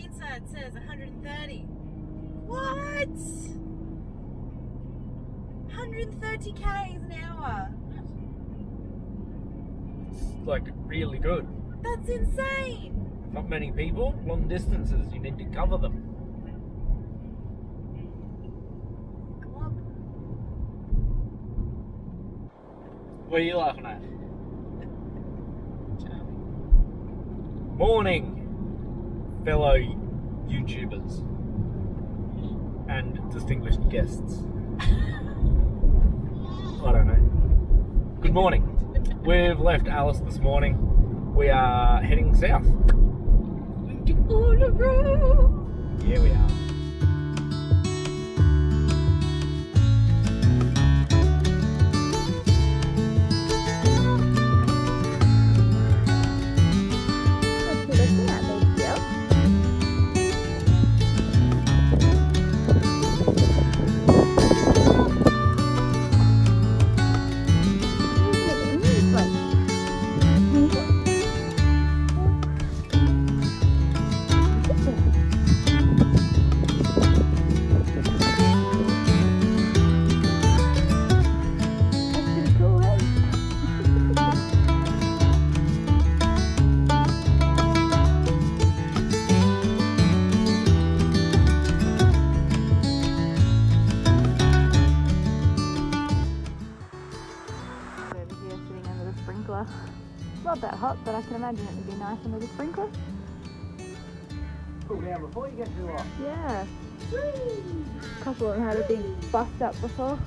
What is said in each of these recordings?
pizza, it says 130. What? 130 k's an hour. It's like really good. That's insane. Not many people, long distances, you need to cover them. Come on. What are you laughing at? Morning, fellow YouTubers and distinguished guests. I don't know. Good morning. We've left Alice this morning. We are heading south. To Uluru. Here we are. Not that hot, but I can imagine it would be nice under the sprinkler. Cool down before you get too hot. Yeah. A couple of them had been bust up before.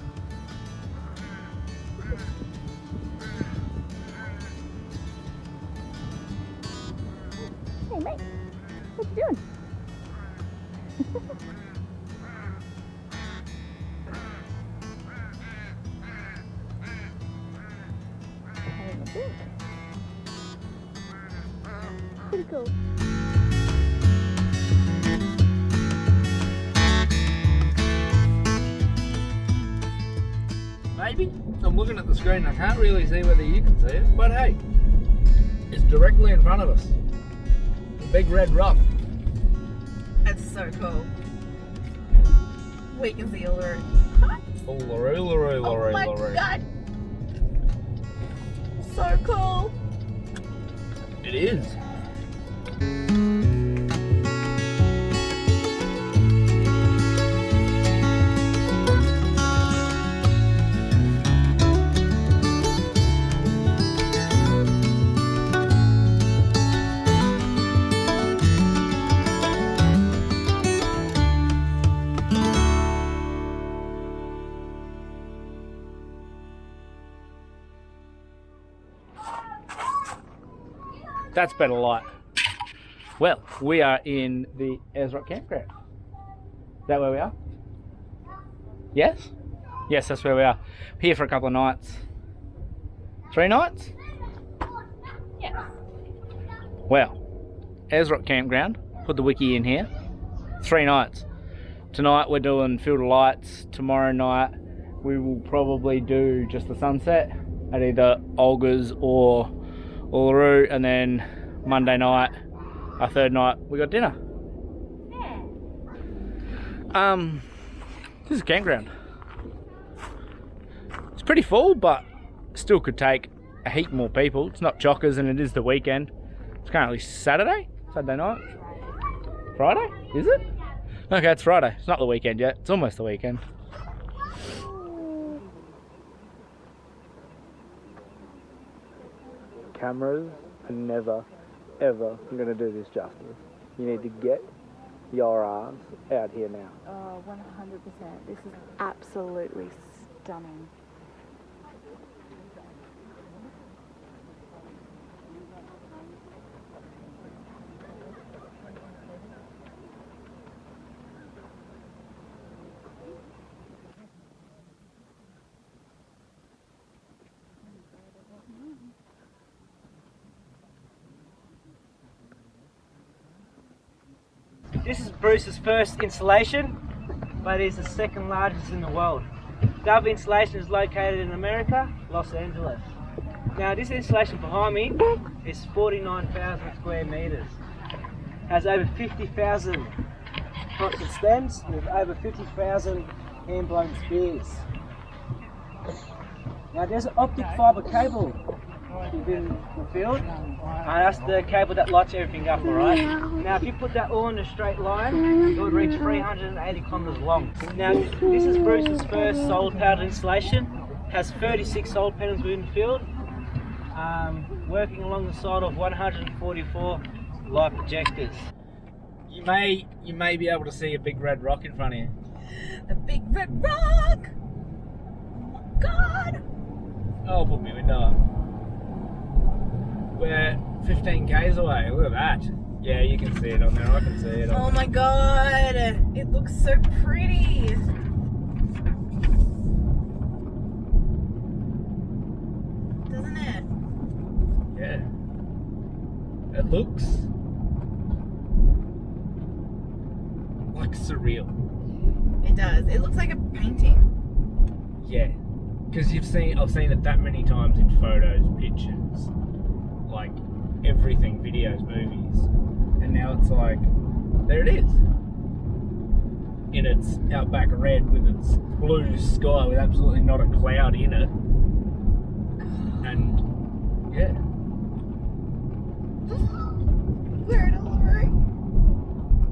Hey mate, what you doing? Having a drink. Pretty cool. Maybe. I'm looking at the screen, I can't really see whether you can see it, but hey, it's directly in front of us. The big red rock. That's so cool. We can see Uluru. Uluru, Uluru, Oh Uluru, my Uluru. god. So cool. It is. That's better light. Well, we are in the Ayers Rock campground. Is that where we are? Yes? Yes, that's where we are. Here for a couple of nights. 3 nights? Yes. Well, Ayers Rock campground. Put the wiki in here. 3 nights. Tonight we're doing Field of Lights. Tomorrow night we will probably do just the sunset at either Olga's or Uluru, and then Monday night, our 3rd night, we got dinner. Yeah. This is a campground. It's pretty full, but still could take a heap more people. It's not chockers, and it is the weekend. It's currently Saturday night. Friday? Is it? Okay, it's Friday. It's not the weekend yet. It's almost the weekend. Cameras are never, ever going to do this justice. You need to get your ass out here now. Oh, 100%. This is absolutely stunning. This is Bruce's first installation, but it's the 2nd largest in the world. The other installation is located in America, Los Angeles. Now this installation behind me is 49,000 square meters. has over 50,000 constant stems with over 50,000 hand-blown spears. Now there's an optic fibre cable within the field, and that's the cable that lights everything up, alright? Now if you put that all in a straight line, it would reach 380 kilometres long. Now this is Bruce's first solar powered installation, has 36 solar panels within the field, working along the side of 144 light projectors. You may be able to see a big red rock in front of you. The big red rock! Oh my god! I'll put my window up. We're 15 k's away, look at that. Yeah, you can see it on there, I can see it on Oh my god! It looks so pretty! Doesn't it? Yeah. It looks like surreal. It does. It looks like a painting. Yeah. Because I've seen it that many times in photos, pictures, like everything, videos, movies. And now it's like, there it is. In its outback red with its blue sky with absolutely not a cloud in it. And yeah. We're in Uluru.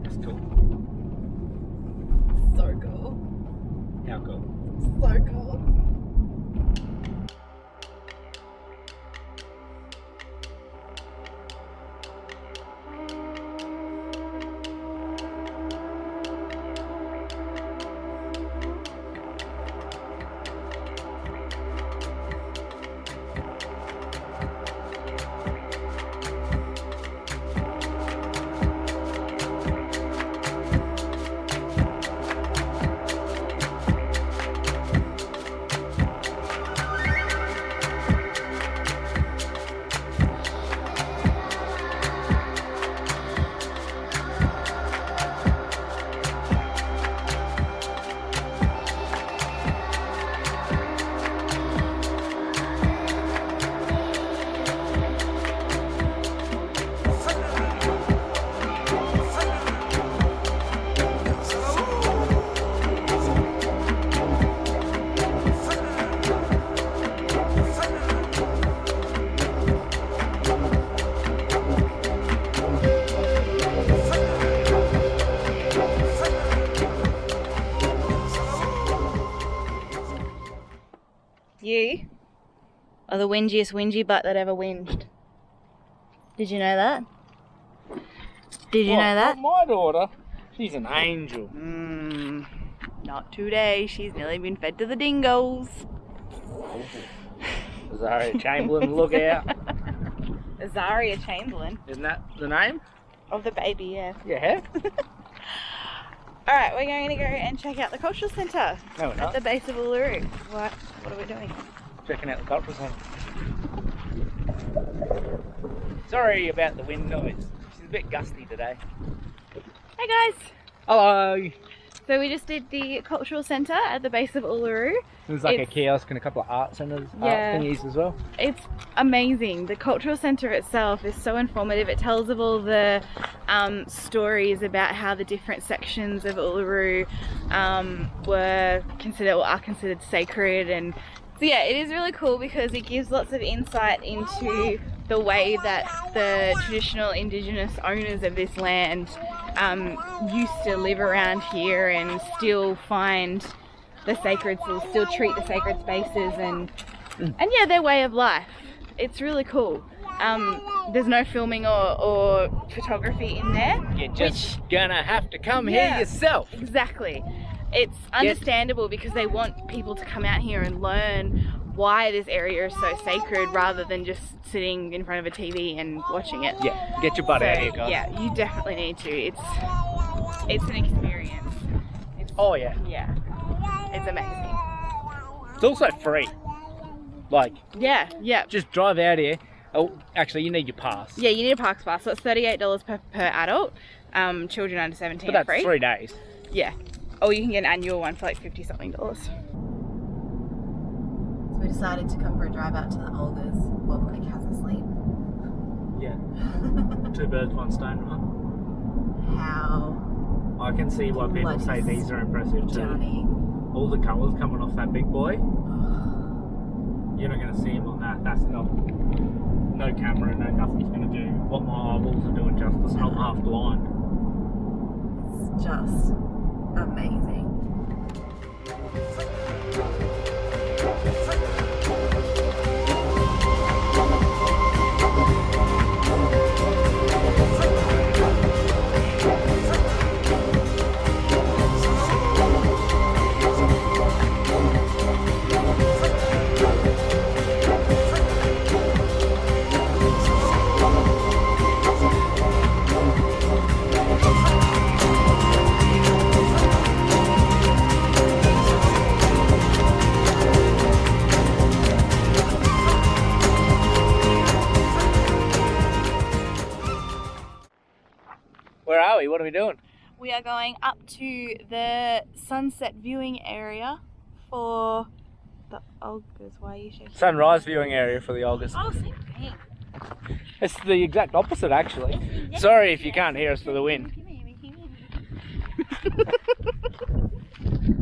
That's cool. So cool. How cool? So cool. You are the whingiest whingy butt that ever whinged. Did you know that? Did you know that? My daughter, she's an angel. Not today. She's nearly been fed to the dingoes. Azaria Chamberlain, look out. Azaria Chamberlain. Isn't that the name? Of the baby, yeah. Yeah. Alright, we're going to go and check out the cultural centre. No, we're at not. the base of Uluru. What are we doing? Checking out the cultural centre. Sorry about the wind noise. She's a bit gusty today. Hey guys! Hello! So we just did the cultural centre at the base of Uluru. There's like a kiosk and a couple of art centres, Yeah. art thingies as well. It's amazing. The cultural centre itself is so informative. It tells of all the stories about how the different sections of Uluru are considered sacred, and so yeah, it is really cool because it gives lots of insight into the way that the traditional Indigenous owners of this land used to live around here and still find the sacred, still treat the sacred spaces and yeah, their way of life. It's really cool. There's no filming or photography in there. You're just gonna have to come here yourself. Exactly. It's understandable because they want people to come out here and learn why this area is so sacred rather than just sitting in front of a TV and watching it. Yeah, get your butt out here, guys. Yeah, you definitely need to. It's an experience. Oh yeah. Yeah, it's amazing. It's also free. Like, Yeah. just drive out here. Oh, actually, you need your pass. Yeah, you need a parks pass, so it's $38 per adult. Children under 17 But that's free. 3 days. Yeah. Or you can get an annual one for like $50 something. So we decided to come for a drive out to the Olgas while Mike has a sleep. Yeah. 2 birds, 1 stone, right? how I can see why people Bloody say these are impressive too. stunning. All the colours coming off that big boy. You're not going to see him on that. That's not, no camera, no nothing's going to do what my eyeballs are doing justice, and I'm half blind. It's just amazing. Where are we? What are we doing? We are going up to the sunset viewing area for the Olgas. Why are you shaking? Sunrise viewing area for the Olgas. Oh, same thing. It's the exact opposite, actually. Sorry if you can't hear us for the wind.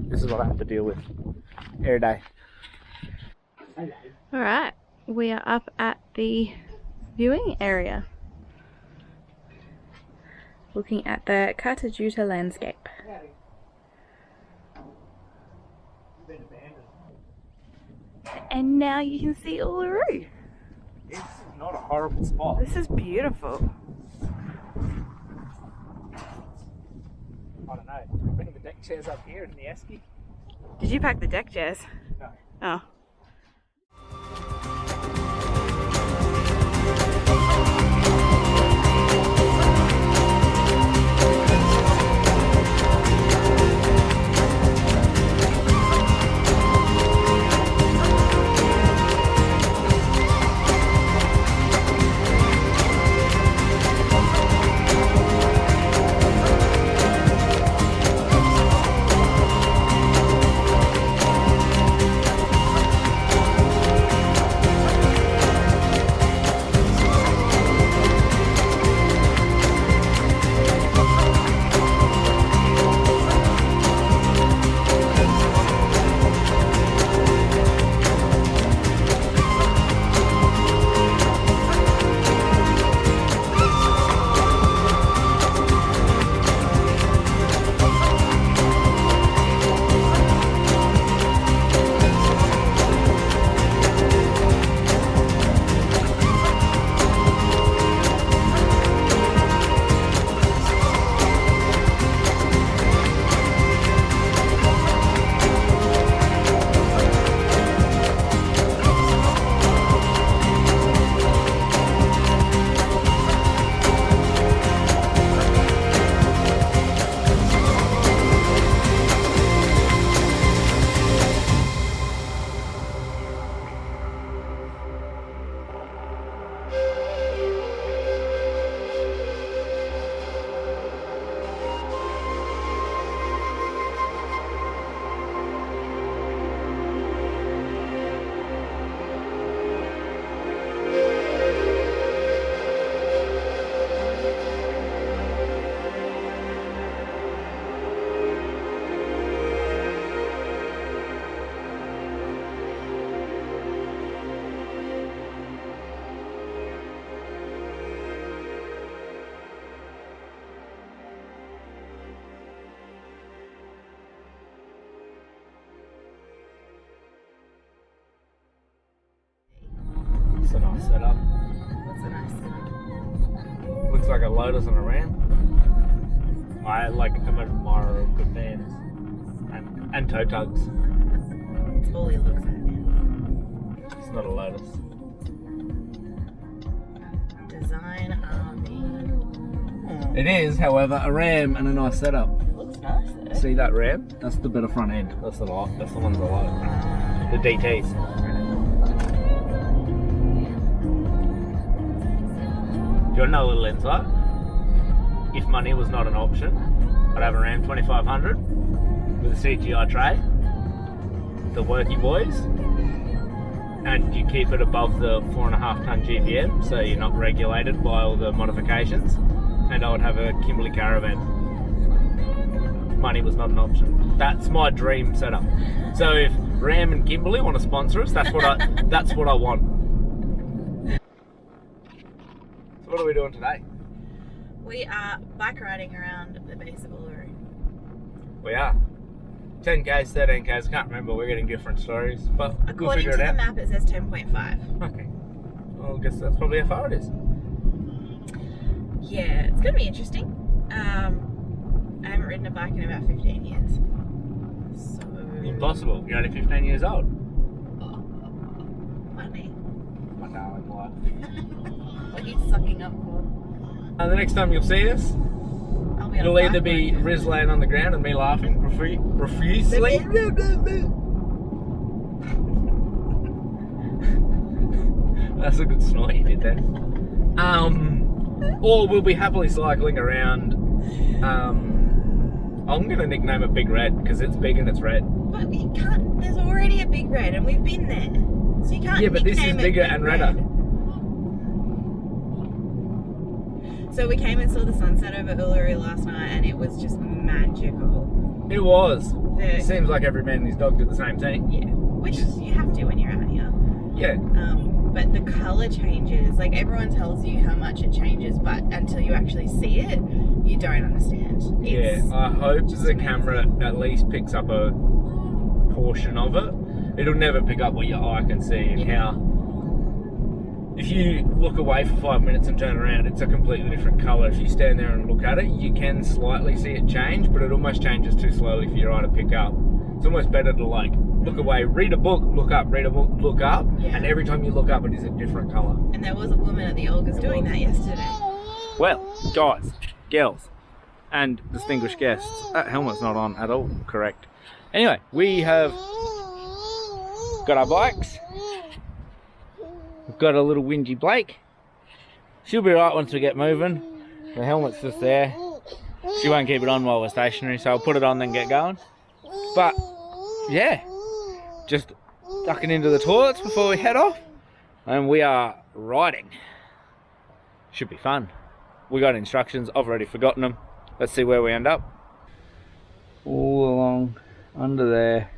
This is what I have to deal with every day. Alright, we are up at the viewing area, looking at the Kata Tjuta landscape. And now you can see Uluru. It's not a horrible spot. This is beautiful. I don't know. Bring the deck chairs up here in the esky. Did you pack the deck chairs? No. Oh. It's a nice setup. What's a nice setup? Looks like a Lotus and a Ram. I like an admirer of good fans. And tow tugs. That's all he looks at. It's not a Lotus. Design RV. It is, however, a Ram and a nice setup. Looks nice though. See that Ram? That's the better front end. That's the lot. That's the ones I like. The DTs. Do you want to know a little insight? If money was not an option, I'd have a Ram 2500 with a CGI tray, the worky boys, and you keep it above the 4.5 ton GPM, so you're not regulated by all the modifications. and I would have a Kimberley caravan. Money was not an option. That's my dream setup. So if Ram and Kimberley want to sponsor us, that's what I want. So what are we doing today? We are bike riding around the base of Uluru. We are 10k's, 13k's. I can't remember. We're getting different stories, but we'll According figure to it the out. map, it says 10.5. Okay. Well, I guess that's probably how far it is. Yeah, it's gonna be interesting. I haven't ridden a bike in about 15 years. So Impossible. You're only 15 years old. funny. My darling wife. What are you sucking up for? The next time you'll see us, I'll be on it'll a either bike be ride. Riz laying on the ground and me laughing profusely. That's a good snort you did there. Or we'll be happily cycling around. I'm gonna nickname it Big Red because it's big and it's red. But you can't. There's already a big red, and we've been there, so you can't. Yeah, but this is nickname it bigger Big and redder. Red. So we came and saw the sunset over Uluru last night, and it was just magical. It was. The- It seems like every man and his dog did the same thing. Yeah, which you have to when you're out here. Yeah. But the color changes. Like everyone tells you how much it changes, but until you actually see it, you don't understand. Yeah, I hope the camera at least picks up a portion of it. It'll never pick up what your eye can see and how. If you look away for 5 minutes and turn around, it's a completely different colour. If you stand there and look at it, you can slightly see it change, but it almost changes too slowly for your eye to pick up. It's almost better to like look away, read a book, look up, read a book, look up, Yeah. and every time you look up, it is a different colour. And there was a woman at the Olga's doing that yesterday. Well, guys, girls, and distinguished guests, that helmet's not on at all correct. Anyway, we have got our bikes. We've got a little whingy Blake. She'll be right once we get moving. The helmet's just there. She won't keep it on while we're stationary, so I'll put it on then get going. But yeah, just ducking into the toilets before we head off, and we are riding. Should be fun. We got instructions, I've already forgotten them. Let's see where we end up. All along under there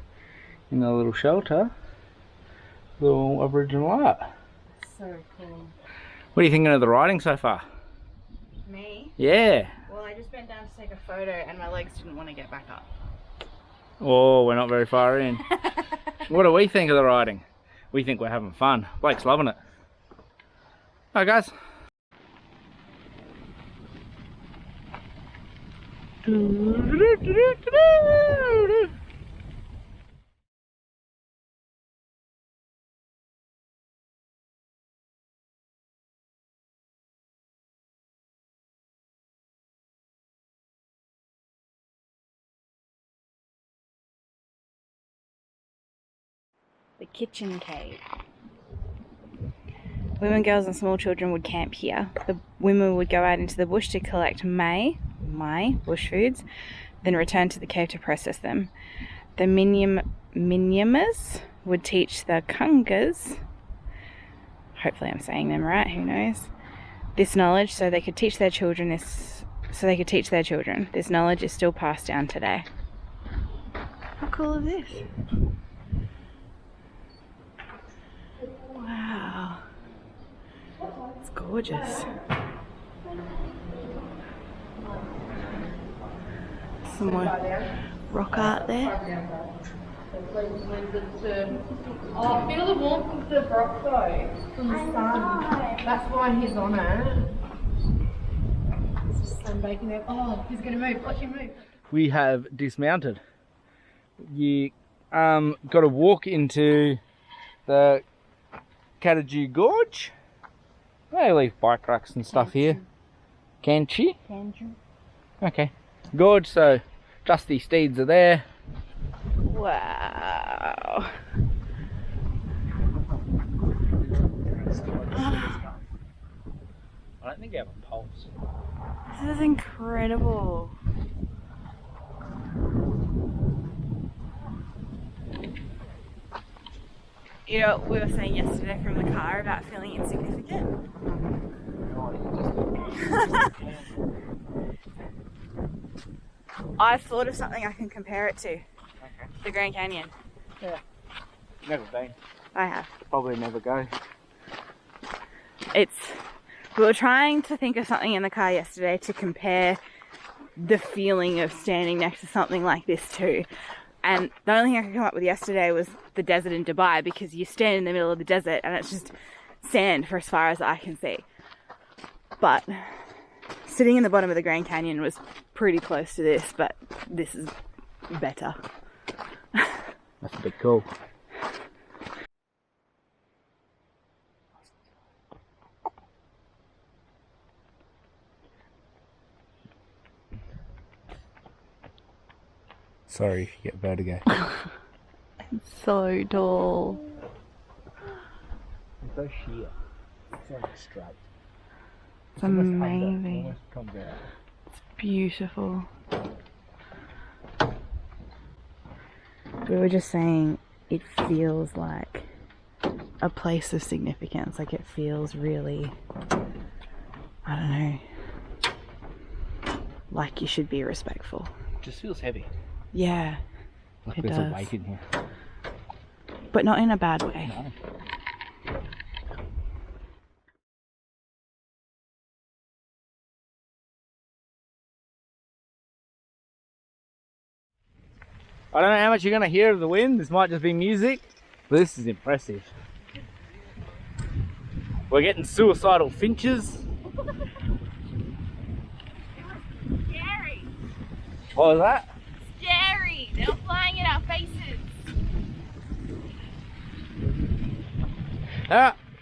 in the little shelter, little Aboriginal art. So cool. What are you thinking of the riding so far? Me? Yeah. Well, I just bent down to take a photo and my legs didn't want to get back up. Oh, we're not very far in. What do we think of the riding? We think we're having fun. Blake's loving it. Hi guys. The kitchen cave. Women, girls and small children would camp here. The women would go out into the bush to collect my bush foods, then return to the cave to process them. The Minyamas would teach the Kungas, hopefully I'm saying them right, who knows, this knowledge so they could teach their children this. This knowledge is still passed down today. How cool is this? Wow. It's gorgeous. Some more rock art there. Oh, feel the warmth of the rock though, from the sun. That's why he's on it. It's just sunbaking there. Oh, he's gonna move. Watch him move. We have dismounted. You got to walk into the Kata Tjuta Gorge. They leave bike racks and stuff here. Canchi? Okay. Gorge, so dusty steeds are there. Wow. I don't think you have a pulse. This is incredible. You know, we were saying yesterday from the car about feeling insignificant. I've thought of something I can compare it to. Okay. The Grand Canyon. Yeah. Never been. I have. Probably never go. We were trying to think of something in the car yesterday to compare the feeling of standing next to something like this too. And the only thing I could come up with yesterday was the desert in Dubai, because you stand in the middle of the desert and it's just sand for as far as I can see. But sitting in the bottom of the Grand Canyon was pretty close to this, but this is better. That's a bit cool. Sorry if you get vertigo. It's so tall. It's so sheer. It's so straight. It's amazing. Almost comes out. It's beautiful. We were just saying it feels like a place of significance. Like it feels really, I don't know, like you should be respectful. It just feels heavy. Yeah, Like it there's does. a weight in here. But not in a bad way. No. I don't know how much you're going to hear of the wind. This might just be music, but this is impressive. We're getting suicidal finches. Scary. What was that? Scary. They're flying in our faces.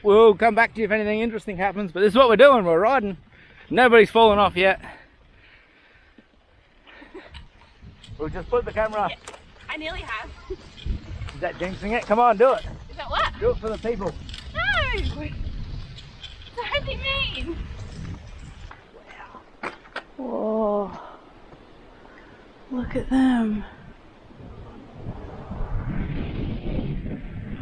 We'll come back to you if anything interesting happens, but this is what we're doing. We're riding. Nobody's fallen off yet. We'll just put the camera. Yeah, I nearly have. Is that jinxing it? Come on, do it. Is that what? Do it for the people. No! What do you mean? Whoa. Look at them.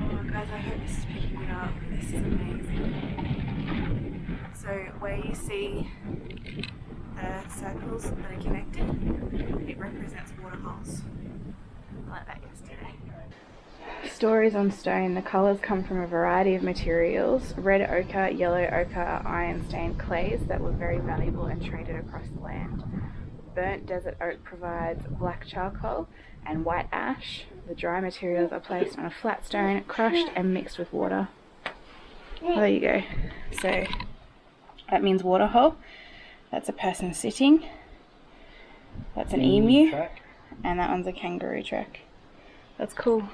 Oh guys, I hope this is picking it up. This is amazing. So where you see the circles that are connected, it represents waterholes. Like that yesterday. Stories on stone. The colours come from a variety of materials. Red ochre, yellow ochre are iron-stained clays that were very valuable and traded across the land. Burnt desert oak provides black charcoal and white ash. The dry materials are placed on a flat stone, crushed and mixed with water. Well, there you go. So that means waterhole. That's a person sitting. That's an emu. Track. And that one's a kangaroo track. That's cool.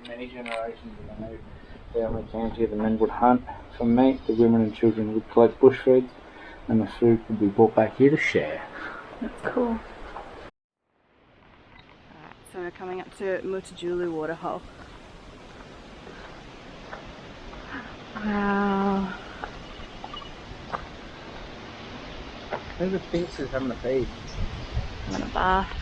Many generations ago, family camped here. The men would hunt for meat, the women and children would collect bush feeds, and the food would be brought back here to share. That's cool. Alright, so we're coming up to Mutijulu Waterhole. Wow. Who the finch is having a feed? I'm in a bath.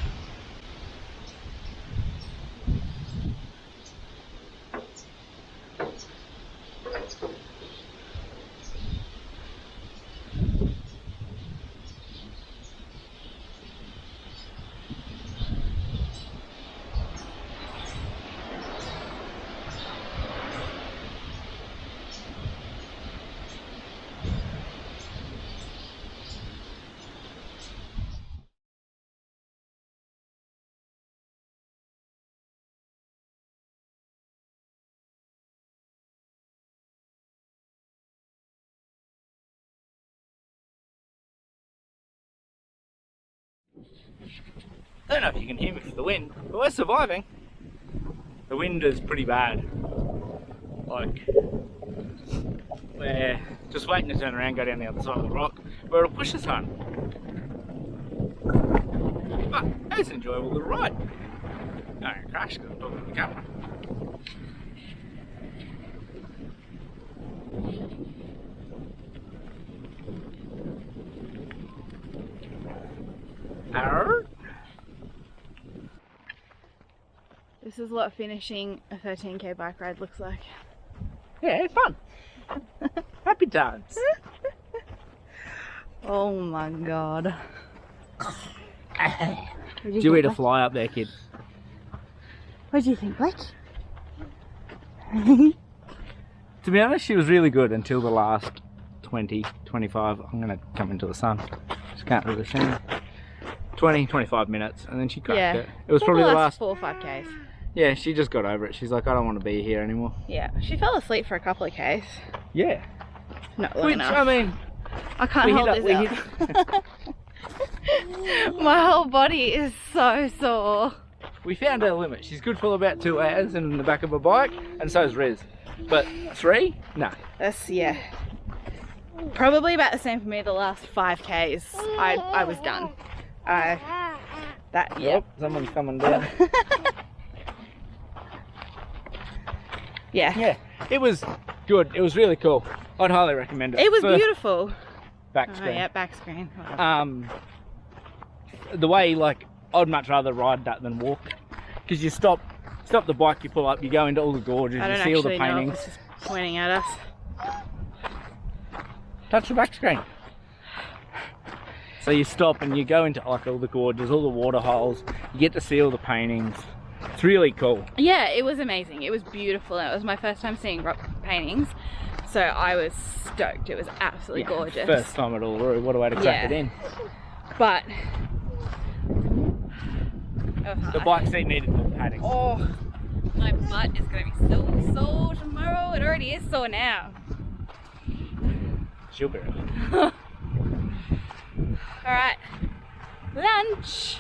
I don't know if you can hear me for the wind, but we're surviving. The wind is pretty bad. Like, we're just waiting to turn around, go down the other side of the rock, where it'll push us home. But it was an enjoyable little ride. I'm going to crash because I'm talking to the camera. Arr. This is what finishing a 13k bike ride looks like. Yeah, it's fun. Happy times. Oh my god. Did you eat a fly up there, kid? What do you think, Blake? To be honest, she was really good until the last 20, 25. I'm going to come into the sun. Just can't really see me. 20, 25 minutes, and then she cracked it. It was probably the last 4 or 5 Ks. Yeah, she just got over it. She's like, I don't want to be here anymore. Yeah, she fell asleep for a couple of Ks. Yeah. Not long Which, enough. I mean, I can't hold this up. My whole body is so sore. we found her limit. She's good for about 2 hours in the back of a bike, and so's Riz. But 3? No. That's, yeah. Probably about the same for me the last 5 Ks. I was done. Yeah. Oh, someone's coming down. Yeah. Yeah, it was good. It was really cool. I'd highly recommend it. It was For beautiful. back Oh, screen. yeah, back screen. The way, like, I'd much rather ride that than walk, because you stop the bike, you pull up, you go into all the gorges, I you don't see all the actually know if paintings. it's just pointing at us. Touch the back screen. So you stop and you go into like all the gorges, all the water holes. You get to see all the paintings. It's really cool. Yeah, it was amazing. It was beautiful. It was my first time seeing rock paintings, so I was stoked. It was absolutely gorgeous. First time at Uluru. What a way to crack it in. But The bike seat needed more padding. oh, my butt is going to be so sore tomorrow. It already is sore now. She'll be right. All right, lunch.